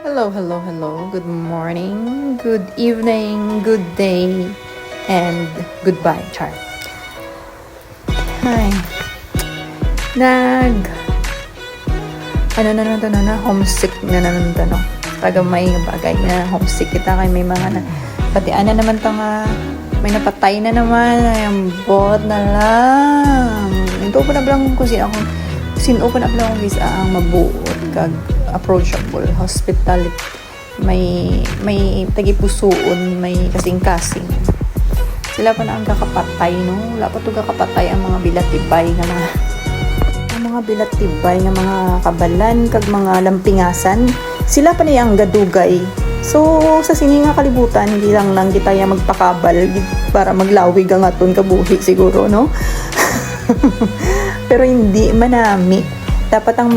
Hello, hello, hello. Good morning, good evening, good day, and goodbye, Char. Hi. Homesick na naman to, no? Pag may bagay na homesick kita kay may mga na, pati naman to nga, may napatay na naman, ayang bot na lang. Ito pa na lang kung sino-open up lang kung visa ang mabuot kag approachable hospitality may tagipusoon may kasing-kasing sila pa na ang kakapatay no wala pa to kakapatay ang mga bilatibay nga mga kabalan kag mga lampingasan sila pa niya ang gadugay so sa sini nga kalibutan hindi lang nang gitaya magpakabal para maglawig ang aton kabuhi siguro no pero hindi manami dapat ang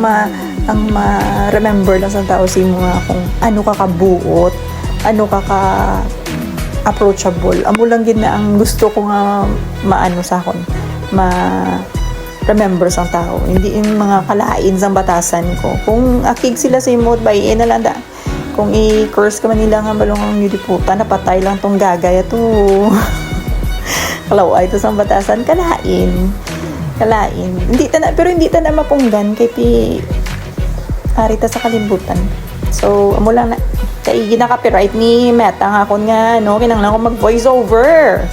ma-remember lang sa tao si mga kung ano ka kabuot, ano ka approachable. Amo lang gid na ang gusto ko nga maano sa akon, ma-remember sa tao. Hindi yung mga kalain sa batasan ko. Kung akig sila sa imot, bayin na lang da. Kung i-curse ka man nila nga balong ang yudiputa, napatay lang tong gagay ito. Kalaway ito sa batasan, kalain. Pero hindi ta na mapunggan kay arita sa kalibutan. So amo lang na kay gina-copyright ni Meta nga kon nga no kinahanglan ko mag voice over.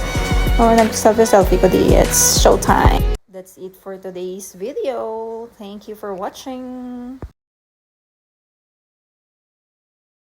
Nag-selfie ko di it's showtime. That's it for today's video. Thank you for watching.